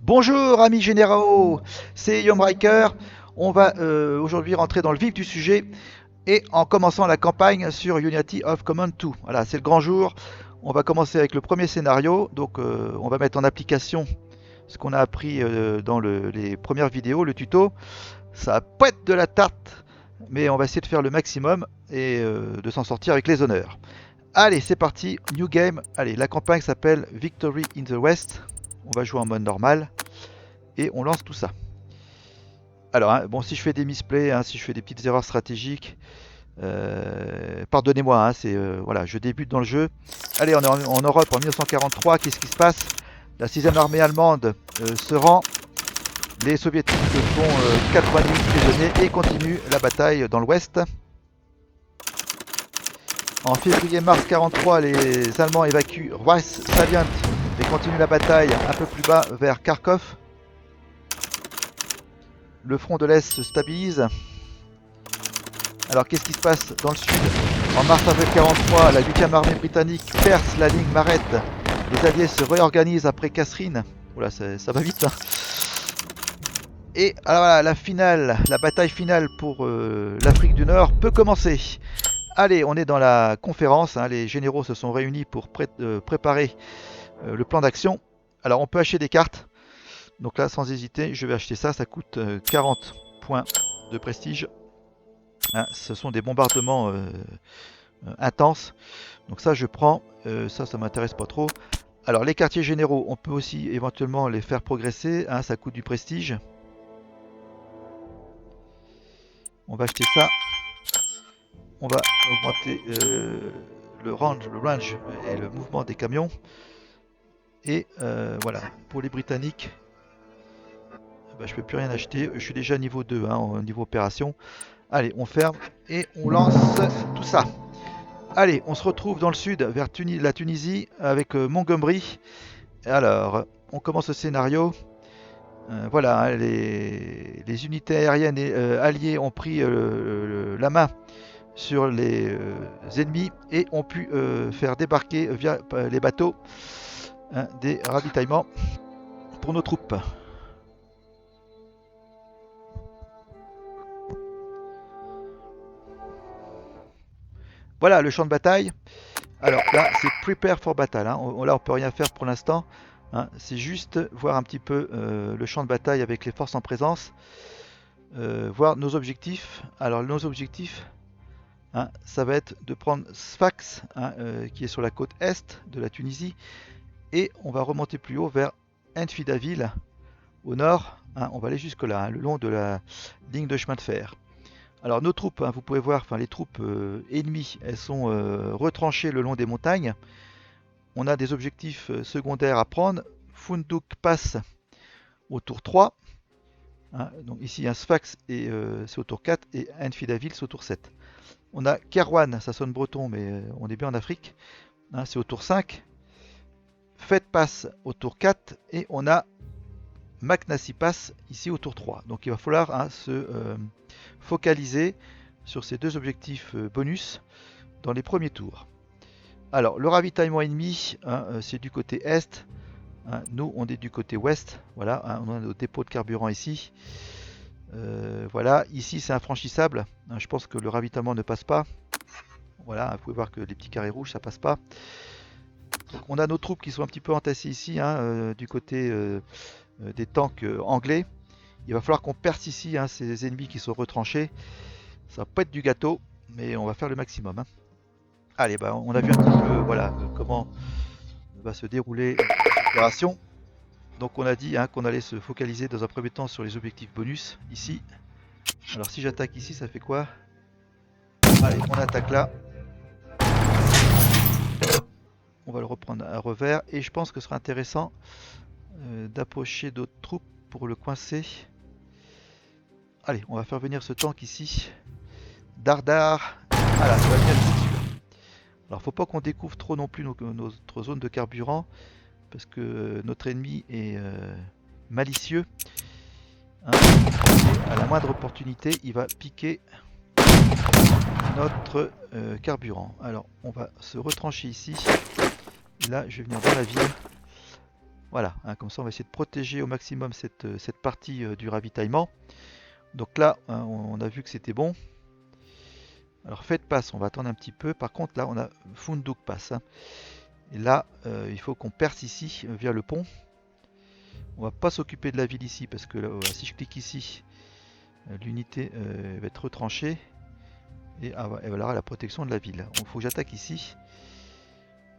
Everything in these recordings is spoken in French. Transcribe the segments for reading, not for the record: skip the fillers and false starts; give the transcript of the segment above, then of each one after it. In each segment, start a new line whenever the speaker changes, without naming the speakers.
Bonjour amis généraux, c'est Yomriker. On va aujourd'hui rentrer dans le vif du sujet et en commençant la campagne sur Unity of Command 2. Voilà, c'est le grand jour. On va commencer avec le premier scénario. Donc on va mettre en application ce qu'on a appris dans les premières vidéos, le tuto. Ça va pas être de la tarte, mais on va essayer de faire le maximum et de s'en sortir avec les honneurs. Allez, c'est parti, new game. Allez, la campagne s'appelle Victory in the West. On va jouer en mode normal et on lance tout ça. Alors, hein, bon, si je fais des misplays, hein, si je fais des petites erreurs stratégiques, pardonnez-moi, hein, voilà, je débute dans le jeu. Allez, on est en Europe en 1943, qu'est-ce qui se passe? La 6e armée allemande se rend, les soviétiques font 90 prisonniers et continuent la bataille dans l'ouest. En février-mars 43, les Allemands évacuent Ras-Salient et continuent la bataille un peu plus bas vers Kharkov. Le front de l'Est se stabilise. Alors qu'est-ce qui se passe dans le sud? En mars-avril 43, la 8e armée britannique perce la ligne Marette. Les alliés se réorganisent après Kasserine. Oula, ça va vite. Hein. Et alors voilà, la finale, la bataille finale pour l'Afrique du Nord peut commencer. Allez, on est dans la conférence. Hein, les généraux se sont réunis pour préparer le plan d'action. Alors on peut acheter des cartes. Donc là, sans hésiter, je vais acheter ça. Ça coûte 40 points de prestige. Hein, ce sont des bombardements intenses. Donc ça, je prends. Ça m'intéresse pas trop. Alors, les quartiers généraux, on peut aussi éventuellement les faire progresser. Hein, ça coûte du prestige. On va acheter ça. On va augmenter le range et le mouvement des camions. Et voilà, pour les Britanniques, je ne peux plus rien acheter. Je suis déjà niveau 2 hein, au niveau opération. Allez, on ferme et on lance tout ça. Allez, on se retrouve dans le sud, vers la Tunisie, avec Montgomery. Alors, on commence le scénario. Voilà, hein, les unités aériennes alliées ont pris la main sur les ennemis et ont pu faire débarquer via les bateaux hein, des ravitaillements pour nos troupes. Voilà le champ de bataille. Alors là, c'est prepare for battle. Hein. Là, on peut rien faire pour l'instant. Hein. C'est juste voir un petit peu le champ de bataille avec les forces en présence. Voir nos objectifs. Alors, nos objectifs, hein, ça va être de prendre Sfax, hein, qui est sur la côte est de la Tunisie. Et on va remonter plus haut vers Enfidaville, au nord. Hein. On va aller jusque là, hein, le long de la ligne de chemin de fer. Alors nos troupes, hein, vous pouvez voir, enfin les troupes ennemies, elles sont retranchées le long des montagnes. On a des objectifs secondaires à prendre. Funduk passe au tour 3. Hein, donc ici un Sfax et c'est au tour 4 et Enfidaville c'est au tour 7. On a Kerwan, ça sonne breton mais on est bien en Afrique. Hein, c'est au tour 5. Fête passe au tour 4 et on a Maknassi passe ici au tour 3. Donc il va falloir hein, se focaliser sur ces deux objectifs bonus dans les premiers tours. Alors le ravitaillement ennemi, hein, c'est du côté est. Hein, nous on est du côté ouest. Voilà, hein, on a nos dépôts de carburant ici. Voilà, ici c'est infranchissable. Hein, je pense que le ravitaillement ne passe pas. Voilà, vous pouvez voir que les petits carrés rouges ça passe pas. Donc, on a nos troupes qui sont un petit peu entassées ici, hein, du côté des tanks anglais. Il va falloir qu'on perce ici hein, ces ennemis qui sont retranchés. Ça va pas être du gâteau, mais on va faire le maximum. Hein. Allez, bah, on a vu un petit peu voilà, comment va se dérouler l'opération. Donc on a dit hein, qu'on allait se focaliser dans un premier temps sur les objectifs bonus, ici. Alors si j'attaque ici, ça fait quoi? Allez, on attaque là. On va le reprendre à revers. Et je pense que ce sera intéressant d'approcher d'autres troupes pour le coincer. Allez, on va faire venir ce tank ici. Dardar. Voilà, ça va venir ici. Alors faut pas qu'on découvre trop non plus notre zone de carburant. Parce que notre ennemi est malicieux. Hein, à la moindre opportunité, il va piquer notre carburant. Alors on va se retrancher ici. Et là, je vais venir dans la ville. Voilà, hein, comme ça on va essayer de protéger au maximum cette partie du ravitaillement. Donc là, hein, on a vu que c'était bon. Alors faites passe, on va attendre un petit peu. Par contre là, on a Funduk passe. Hein. Et là, il faut qu'on perce ici via le pont. On va pas s'occuper de la ville ici parce que là, si je clique ici, l'unité va être retranchée. Et voilà la protection de la ville. Il faut que j'attaque ici.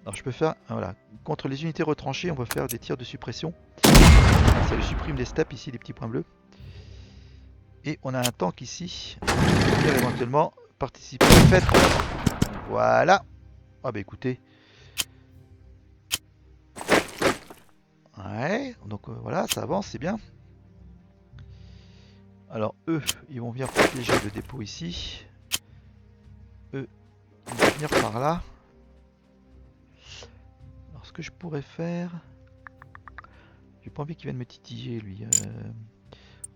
Alors je peux faire, voilà, contre les unités retranchées, on va faire des tirs de suppression. Ça lui supprime les steppes ici, les petits points bleus. Et on a un tank ici, pour dire éventuellement participer à la fête. Voilà. Ah bah écoutez. Ouais, donc voilà, ça avance, c'est bien. Alors eux, ils vont venir protéger le dépôt ici. Eux, ils vont venir par là. Alors ce que je pourrais faire... J'ai pas envie qu'il vienne me titiller lui.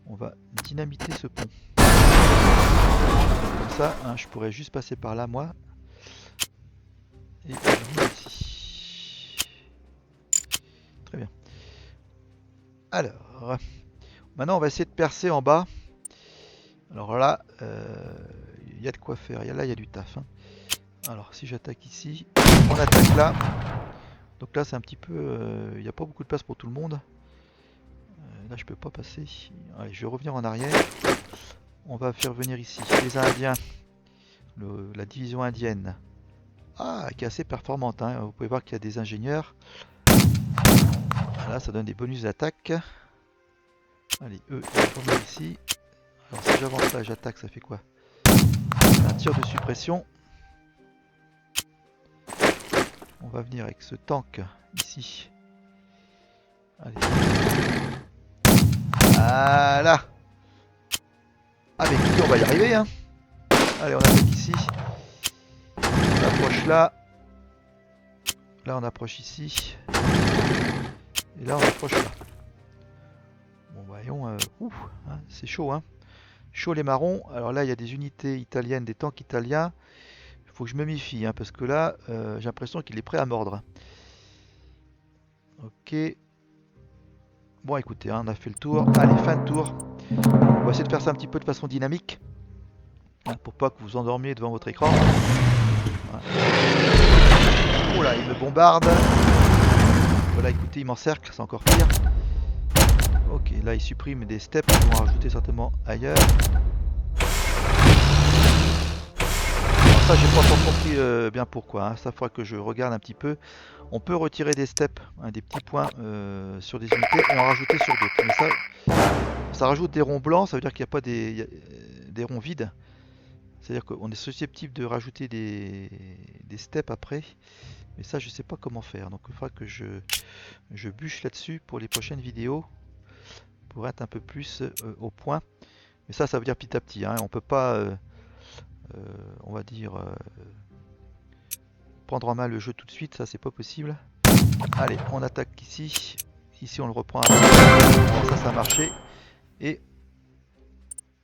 On va dynamiter ce pont. Comme ça, hein, je pourrais juste passer par là moi. Et venir ici. Très bien. Alors, maintenant on va essayer de percer en bas. Alors là, il y a de quoi faire. Là, il y a du taf. Hein. Alors si j'attaque ici, on attaque là. Donc là c'est un petit peu... il n'y a pas beaucoup de place pour tout le monde. Là je peux pas passer. Allez, je vais revenir en arrière. On va faire venir ici les Indiens. La division indienne. Ah, qui est assez performante. Hein. Vous pouvez voir qu'il y a des ingénieurs. Là ça donne des bonus d'attaque. Allez, eux ils vont venir ici. Alors si j'avance là, j'attaque, ça fait quoi? Un tir de suppression. On va venir avec ce tank ici. Allez. Voilà. Ah mais écoutez, on va y arriver hein. Allez, on attaque ici. On approche là. Là on approche ici. Et là on approche là. Bon voyons, hein, c'est chaud hein. Chaud les marrons. Alors là il y a des unités italiennes, des tanks italiens. Il faut que je me méfie hein, parce que là j'ai l'impression qu'il est prêt à mordre. Ok. Bon écoutez, hein, on a fait le tour. Allez, fin de tour. On va essayer de faire ça un petit peu de façon dynamique. Hein, pour pas que vous vous endormiez devant votre écran. Voilà. Oh là, il me bombarde. Voilà, écoutez, il m'encercle, c'est encore pire. Ok, là il supprime des steps qu'ils vont rajouter certainement ailleurs. Alors ça, j'ai pas encore compris bien pourquoi. Hein. Ça, faudra que je regarde un petit peu. On peut retirer des steps, hein, des petits points sur des unités et en rajouter sur d'autres. Mais ça rajoute des ronds blancs, ça veut dire qu'il n'y a pas des ronds vides. C'est-à-dire qu'on est susceptible de rajouter des steps après. Mais ça, je sais pas comment faire. Donc il faudra que je bûche là-dessus pour les prochaines vidéos. Pour être un peu plus au point. Mais ça veut dire petit à petit. Hein. On peut pas, on va dire, prendre en main le jeu tout de suite. Ça, c'est pas possible. Allez, on attaque ici. Ici, on le reprend. Ça a marché. Et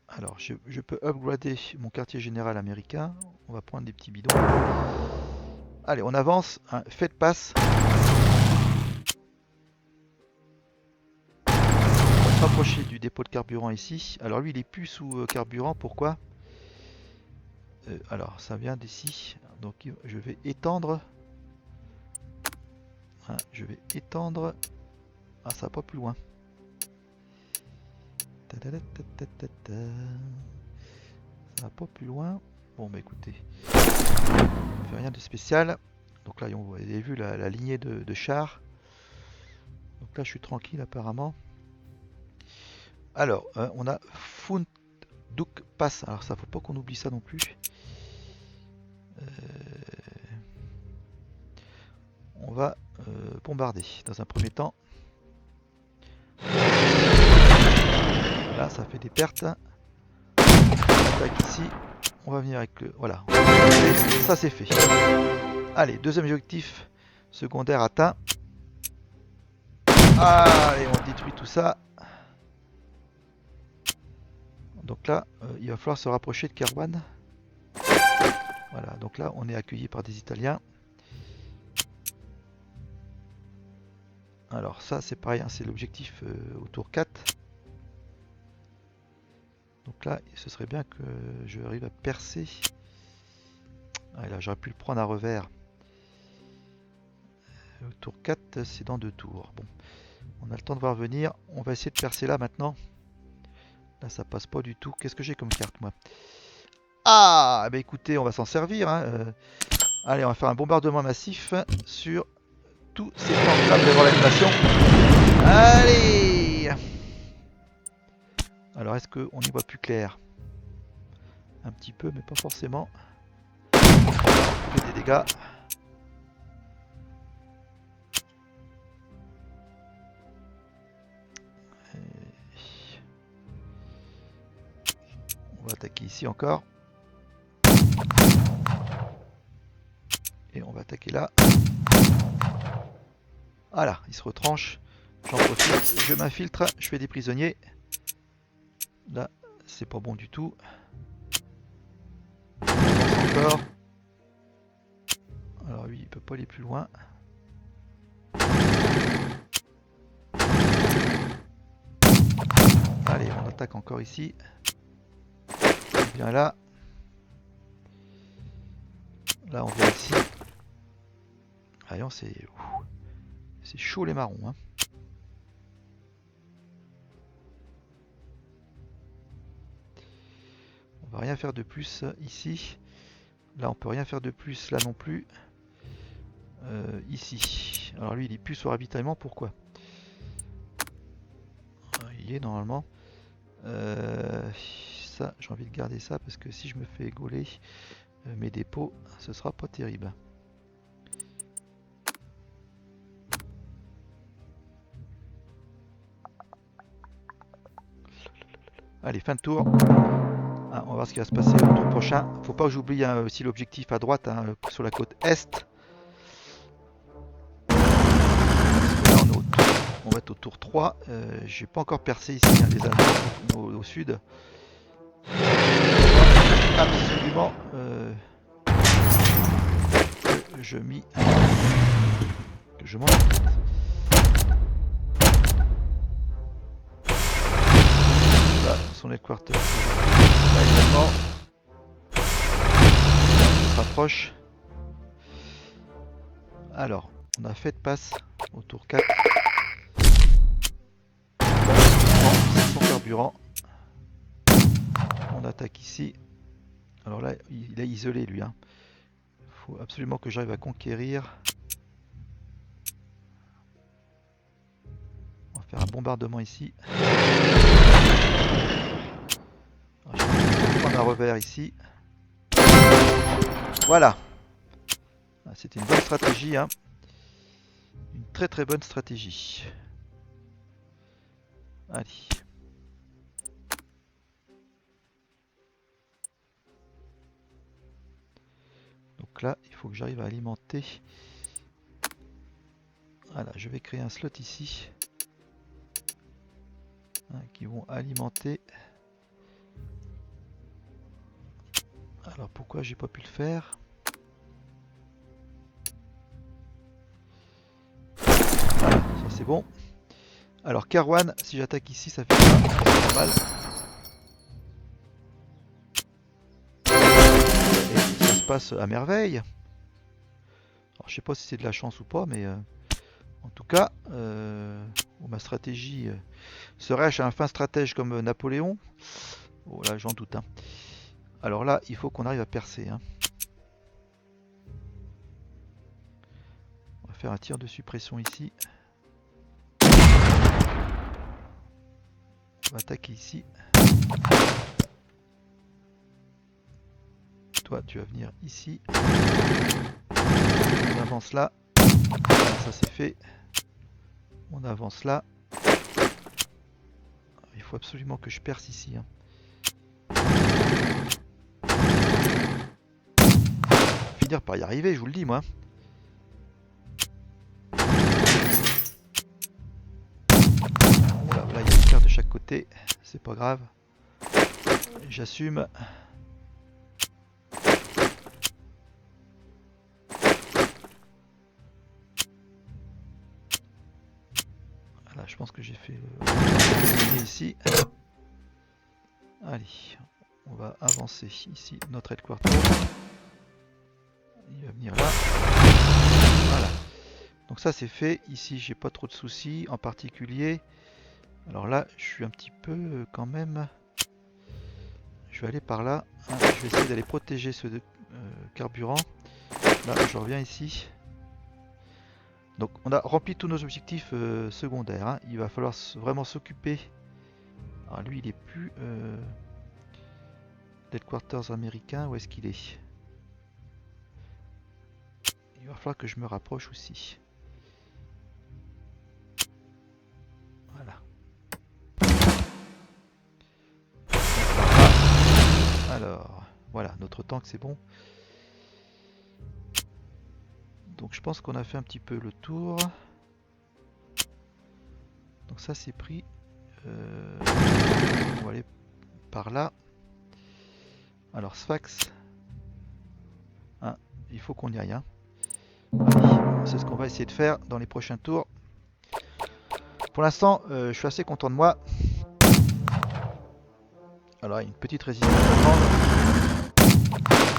alors, je peux upgrader mon quartier général américain. On va prendre des petits bidons. Allez, on avance. Hein, faites passe. On va se rapprocher du dépôt de carburant ici. Alors lui, il est plus sous carburant. Pourquoi? Alors, ça vient d'ici. Donc, je vais étendre. Hein, je vais étendre. Ah, ça va pas plus loin. Ça va pas plus loin. Bon, bah écoutez. On fait rien de spécial. Donc là, vous avez vu la lignée de chars. Donc là, je suis tranquille apparemment. Alors, on a Funduk Pass. Alors ça, faut pas qu'on oublie ça non plus. On va bombarder dans un premier temps. Là, ça fait des pertes. On attaque ici. On va venir avec le... Voilà. Ça, c'est fait. Allez, deuxième objectif secondaire atteint. Allez, on détruit tout ça. Donc là, il va falloir se rapprocher de Kerwan. Voilà, donc là, on est accueilli par des Italiens. Alors ça c'est pareil, hein, c'est l'objectif au tour 4. Donc là, ce serait bien que je arrive à percer. Ah, là, j'aurais pu le prendre à revers. Au tour 4, c'est dans 2 tours. Bon, on a le temps de voir venir. On va essayer de percer là maintenant. Là, ça passe pas du tout. Qu'est-ce que j'ai comme carte, moi? Ah, bah écoutez, on va s'en servir, hein. Allez, on va faire un bombardement massif sur tous ces plans-là. Vous allez voir l'animation. Allez! Alors, est-ce qu'on y voit plus clair? Un petit peu, mais pas forcément. On fait des dégâts. On va attaquer ici encore. Et on va attaquer là. Voilà, il se retranche. J'en profite, je m'infiltre, je fais des prisonniers. Là, c'est pas bon du tout. On avance encore. Alors lui, il peut pas aller plus loin. Allez, on attaque encore ici. On vient là. Là, on vient ici. Allez, c'est chaud les marrons, hein. On va rien faire de plus ici. Là, on peut rien faire de plus là non plus. Ici. Alors lui, il est plus au ravitaillement. Pourquoi? Il y est normalement. Ça, j'ai envie de garder ça parce que si je me fais gauler mes dépôts, ce sera pas terrible. Allez, fin de tour. Ah, on va voir ce qui va se passer au tour prochain. Faut pas que j'oublie hein, aussi l'objectif à droite, hein, sur la côte est. Là, on va être au tour 3. J'ai pas encore percé ici hein, les Allemands au sud. Absolument que je m'en là son headquarter là également on se rapproche. Alors on a fait de passe au tour 4 son carburant. On attaque ici. Alors là il est isolé lui hein. Faut absolument que j'arrive à conquérir. On va faire un bombardement ici. Alors, je vais prendre un revers ici. Voilà. C'était une bonne stratégie. Hein. Une très très bonne stratégie. Allez. Donc là, il faut que j'arrive à alimenter. Voilà, je vais créer un slot ici. Hein, qui vont alimenter. Alors pourquoi j'ai pas pu le faire? Voilà, ça c'est bon. Alors Karwan, si j'attaque ici, ça fait pas mal. Et ça se passe à merveille. Alors je sais pas si c'est de la chance ou pas, mais en tout cas, ma stratégie serais-je un fin stratège comme Napoléon? Oh là, j'en doute. Hein. Alors là, il faut qu'on arrive à percer. Hein. On va faire un tir de suppression ici. On va attaquer ici. Toi, tu vas venir ici. On avance là. Voilà, ça c'est fait. On avance là. Il faut absolument que je perce ici. Hein. Finir par y arriver, je vous le dis moi. Voilà, là il y a une carte de chaque côté. C'est pas grave. J'assume. Là, je pense que j'ai fait ici. Allez, on va avancer ici notre headquarter. Il va venir là. Voilà. Donc ça c'est fait. Ici j'ai pas trop de soucis en particulier. Alors là je suis un petit peu quand même. Je vais aller par là. Hein, je vais essayer d'aller protéger ce carburant. Là je reviens ici. Donc on a rempli tous nos objectifs secondaires. Hein. Il va falloir vraiment s'occuper. Alors lui il est plus headquarters américain. Où est-ce qu'il est? Il va falloir que je me rapproche aussi. Voilà. Alors, voilà, notre tank c'est bon. Donc je pense qu'on a fait un petit peu le tour. Donc ça c'est pris. On va aller par là. Alors Sfax. Hein, il faut qu'on y aille. Hein. C'est ce qu'on va essayer de faire dans les prochains tours. Pour l'instant, je suis assez content de moi. Alors, il y a une petite résistance à prendre.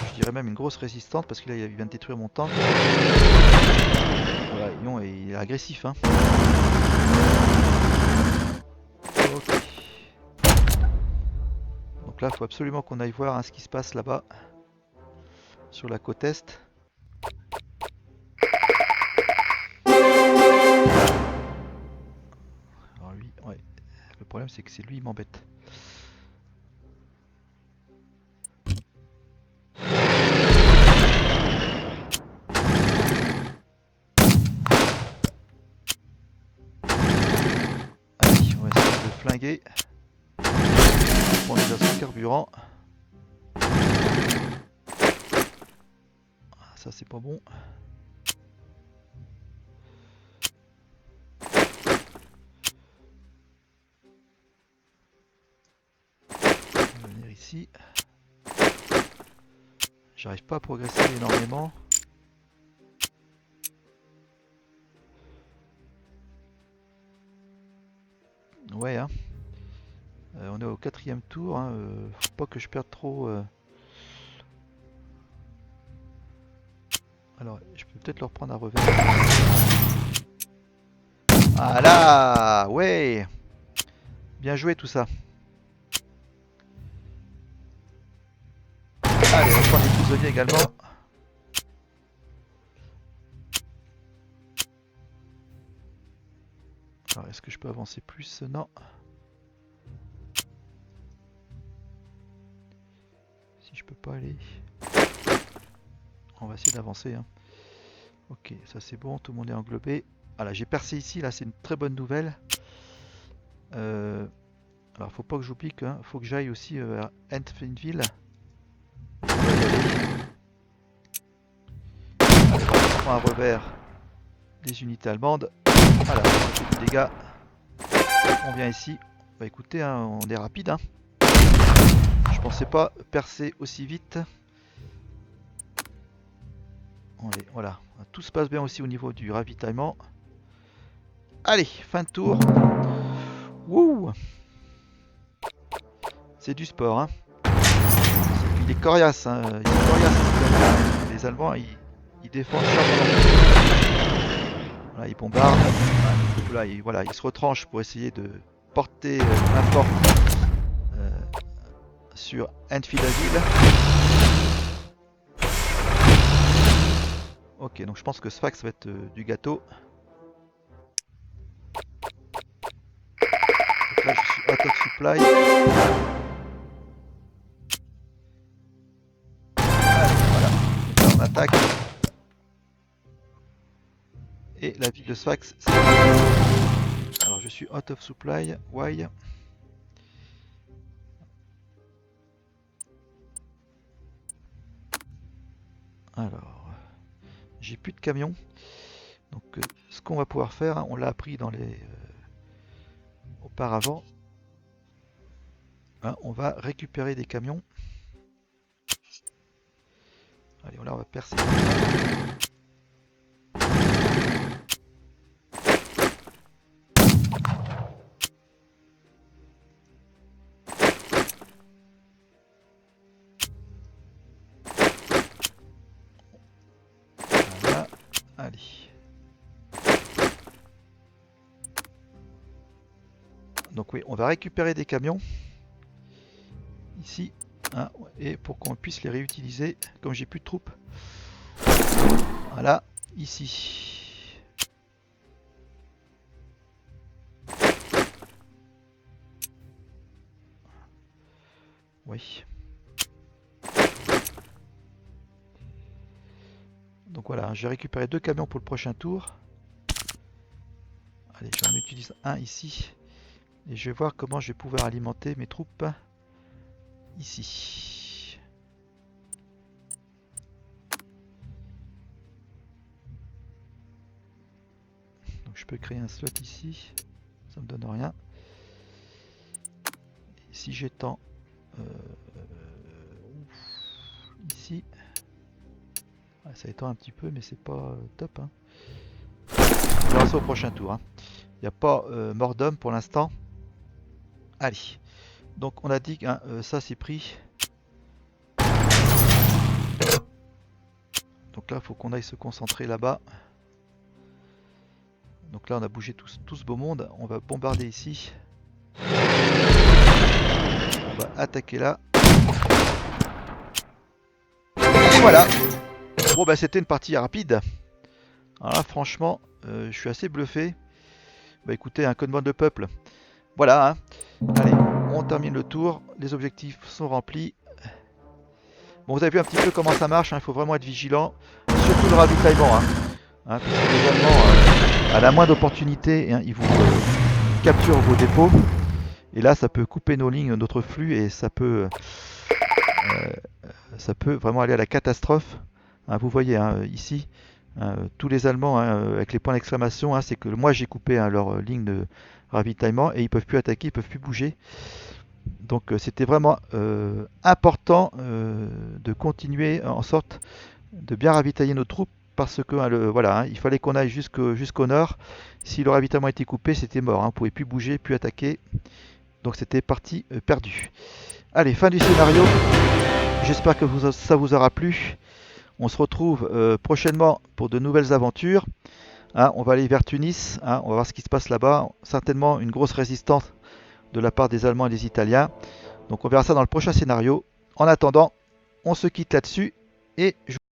Je dirais même une grosse résistance parce qu'il vient de détruire mon tank. Voilà, non, il est agressif. Hein. Okay. Donc là, il faut absolument qu'on aille voir hein, ce qui se passe là-bas. Sur la côte est. Alors lui, ouais. Le problème c'est que c'est lui, il m'embête. Allez, on va essayer de le flinguer. On est à son carburant. Ça c'est pas bon. On va venir ici. J'arrive pas à progresser énormément. Ouais, hein. On est au 4e tour. Hein. Faut pas que je perde trop. Alors, je peux peut-être le reprendre à revers. Voilà, ouais. Bien joué tout ça. Allez, on prend les prisonniers également. Alors, est-ce que je peux avancer plus? Non. Si je peux pas aller. On va essayer d'avancer. Hein. Ok, ça c'est bon, tout le monde est englobé. Voilà, j'ai percé ici, là c'est une très bonne nouvelle. Alors faut pas que j'oublie qu'il faut que j'aille aussi vers Enfield. On prend un revers des unités allemandes. Voilà, des dégâts. On vient ici. Bah écoutez, hein, on est rapide. Hein. Je pensais pas percer aussi vite. Allez, voilà, tout se passe bien aussi au niveau du ravitaillement. Allez, fin de tour. Wouh! C'est du sport, hein. Il est coriace, hein. Il est coriace. Les Allemands, ils défendent chaque. Voilà, ils bombardent. Là, voilà, ils se retranchent pour essayer de porter main forte sur Enfield. Ok, donc je pense que Sfax va être du gâteau. Donc là, je suis out of supply. Voilà, on attaque. Et la ville de Sfax, c'est... Alors je suis out of supply. Why? Alors, j'ai plus de camions. Donc ce qu'on va pouvoir faire, hein, on l'a appris dans les auparavant. Hein, on va récupérer des camions. Allez, là on va percer. Donc oui, on va récupérer des camions ici, hein, et pour qu'on puisse les réutiliser, comme j'ai plus de troupes. Voilà, ici. Oui. Donc voilà, j'ai récupéré 2 camions pour le prochain tour. Allez, j'en utilise un ici. Et je vais voir comment je vais pouvoir alimenter mes troupes ici. Donc je peux créer un slot ici. Ça me donne rien. Et si j'étends ici, ça étend un petit peu, mais c'est pas top. Hein. On verra ça au prochain tour. Hein. Il n'y a pas mort d'homme pour l'instant. Allez. Donc on a dit que hein, ça c'est pris. Donc là, il faut qu'on aille se concentrer là-bas. Donc là, on a bougé tout ce beau monde. On va bombarder ici. On va attaquer là. Et voilà. Bon, bah c'était une partie rapide. Alors là, franchement, je suis assez bluffé. Bah écoutez, un commande de peuple. Voilà. Hein. Allez, on termine le tour. Les objectifs sont remplis. Bon, vous avez vu un petit peu comment ça marche. Hein. Il faut vraiment être vigilant. Surtout le ravitaillement. Hein. Hein, parce que les Allemands, à la moindre opportunité, hein, ils vous capturent vos dépôts. Et là, ça peut couper nos lignes, notre flux, et ça peut vraiment aller à la catastrophe. Hein, vous voyez hein, ici, hein, tous les Allemands hein, avec les points d'exclamation, hein, c'est que moi j'ai coupé hein, leur ligne de ravitaillement et ils peuvent plus attaquer, ils peuvent plus bouger. Donc c'était vraiment important de continuer en sorte de bien ravitailler nos troupes parce que hein, voilà, hein, il fallait qu'on aille jusqu'au nord. Si le ravitaillement était coupé, c'était mort. Hein, on ne pouvait plus bouger, plus attaquer. Donc c'était partie perdue. Allez, fin du scénario. J'espère que ça vous aura plu. On se retrouve prochainement pour de nouvelles aventures. Hein, on va aller vers Tunis. Hein, on va voir ce qui se passe là-bas. Certainement une grosse résistance de la part des Allemands et des Italiens. Donc on verra ça dans le prochain scénario. En attendant, on se quitte là-dessus. Et je